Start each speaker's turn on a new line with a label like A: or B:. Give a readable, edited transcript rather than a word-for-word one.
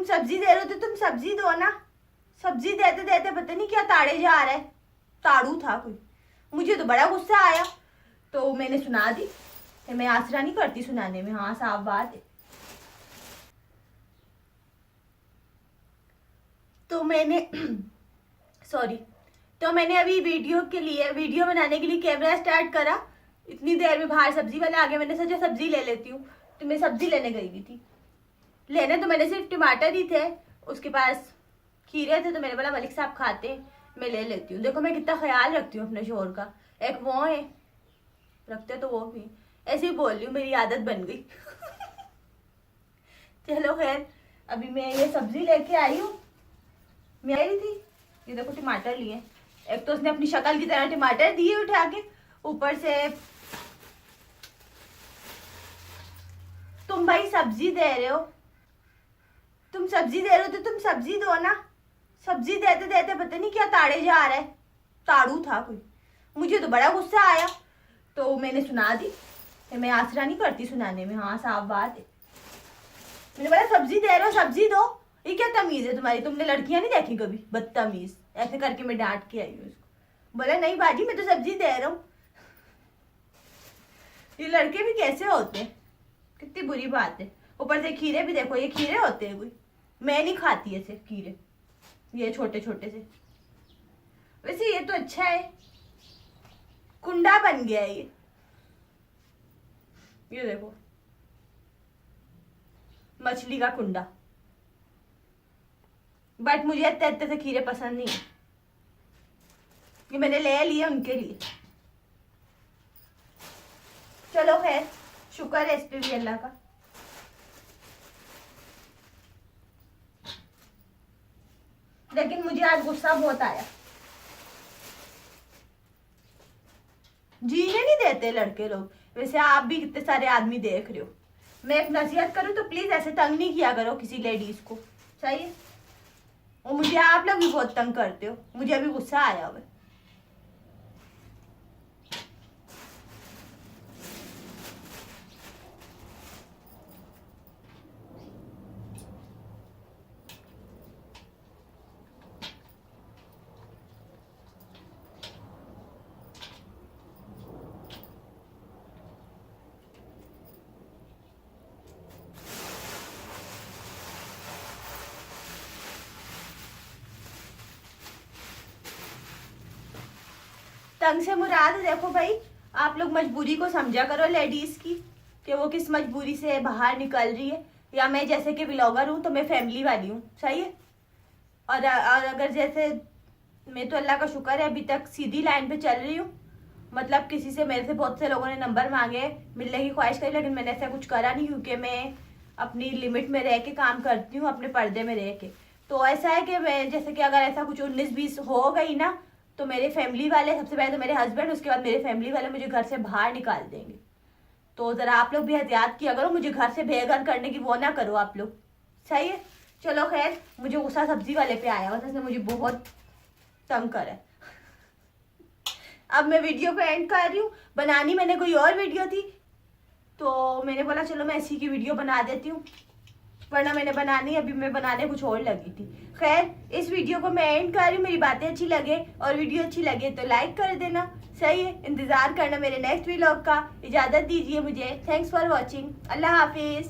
A: तुम सब्जी दे रहे हो तो तुम सब्जी दो ना। सब्जी देते देते पता नहीं क्या ताड़े जा रहा है। ताड़ू था कोई। मुझे तो बड़ा गुस्सा आया तो मैंने सुना दी। मैं आसरा नहीं करती सुनाने में, हाँ साफ बात है। तो मैंने सॉरी, तो मैंने अभी वीडियो बनाने के लिए कैमरा स्टार्ट करा। इतनी देर में बाहर सब्जी वाला आ गया। मैंने सोचा सब्जी ले लेती हूँ, तो मैं सब्जी लेने गई हुई थी। लेने तो मैंने सिर्फ टमाटर ही थे, उसके पास खीरे थे, तो मैंने बोला मलिक साहब खाते हैं, मैं ले लेती हूँ। देखो मैं कितना ख्याल रखती हूँ अपने शोर का। एक वो है, रखते तो वो भी ऐसे ही बोल रही हूँ, मेरी आदत बन गई। चलो खैर, अभी मैं ये सब्जी लेके आई हूँ। मैं आई थी, ये देखो टमाटर लिए। एक तो उसने अपनी शक्ल की तरह टमाटर दिए उठा के, ऊपर से तुम भाई सब्जी दे रहे हो। तुम सब्जी दे रहे हो तो तुम सब्जी दो ना। सब्जी देते देते पता नहीं क्या ताड़े जा रहा है। ताड़ू था कोई। मुझे तो बड़ा गुस्सा आया तो मैंने सुना दी। मैं आसरा नहीं करती सुनाने में, हाँ साफ बात है। मैंने बोला सब्जी दे रहे हो सब्जी दो। ये क्या तमीज है तुम्हारी? तुमने लड़कियां नहीं देखी कभी? बदतमीज। ऐसे करके मैं डांट के आई हूँ उसको। बोला नहीं बाजी मैं तो सब्जी दे रहा हूँ। ये लड़के भी कैसे होते हैं, कितनी बुरी बात है। ऊपर से खीरे भी देखो, ये खीरे होते हैं कोई? मैं नहीं खाती ऐसे खीरे, ये छोटे छोटे से। वैसे ये तो अच्छा है, कुंडा बन गया है ये देखो, मछली का कुंडा। बट मुझे इतने इतने से खीरे पसंद नहीं है, ये मैंने ले लिए उनके लिए। चलो खैर, शुक्र है इस पे भी अल्लाह का। लेकिन मुझे आज गुस्सा बहुत आया। जीने नहीं देते लड़के लोग। वैसे आप भी कितने सारे आदमी देख रहे हो। मैं एक नसीहत करूं तो प्लीज ऐसे तंग नहीं किया करो किसी लेडीज को, सही है? और मुझे आप लोग भी बहुत तंग करते हो, मुझे अभी गुस्सा आया हुआ है। तंग से मुराद देखो भाई, आप लोग मजबूरी को समझा करो लेडीज की, कि वो किस मजबूरी से बाहर निकल रही है। या मैं जैसे कि ब्लॉगर हूँ तो मैं फैमिली वाली हूँ, सही है? और अगर जैसे मैं तो अल्लाह का शुक्र है अभी तक सीधी लाइन पे चल रही हूँ। मतलब किसी से, मेरे से बहुत से लोगों ने नंबर मांगे, मिलने की ख्वाहिश करी, लेकिन मैंने ऐसा कुछ करा नहीं, क्योंकि मैं अपनी लिमिट में रह के काम करती हूँ, अपने पर्दे में रह के। तो ऐसा है कि मैं जैसे कि अगर ऐसा कुछ 19-20 हो गई ना, तो मेरे फैमिली वाले, सबसे पहले तो मेरे हस्बैंड, उसके बाद मेरे फैमिली वाले मुझे घर से बाहर निकाल देंगे। तो ज़रा आप लोग भी एहतियात किया करो, मुझे घर से बेघर करने की वो ना करो आप लोग, सही है? चलो खैर, मुझे गुस्सा सब्जी वाले पे आया, उसने मुझे बहुत तंग करा है। अब मैं वीडियो को एंड कर रही हूँ। बनानी मैंने कोई और वीडियो थी, तो मैंने बोला चलो मैं इसी की वीडियो बना देती हूँ, वरना मैंने बनानी, अभी मैं बनाने कुछ और लगी थी। खैर, इस वीडियो को मैं एंड कर रही हूँ। मेरी बातें अच्छी लगे और वीडियो अच्छी लगे तो लाइक कर देना, सही है? इंतजार करना मेरे नेक्स्ट व्लॉग का। इजाज़त दीजिए मुझे। Thanks for watching. अल्लाह हाफिज़।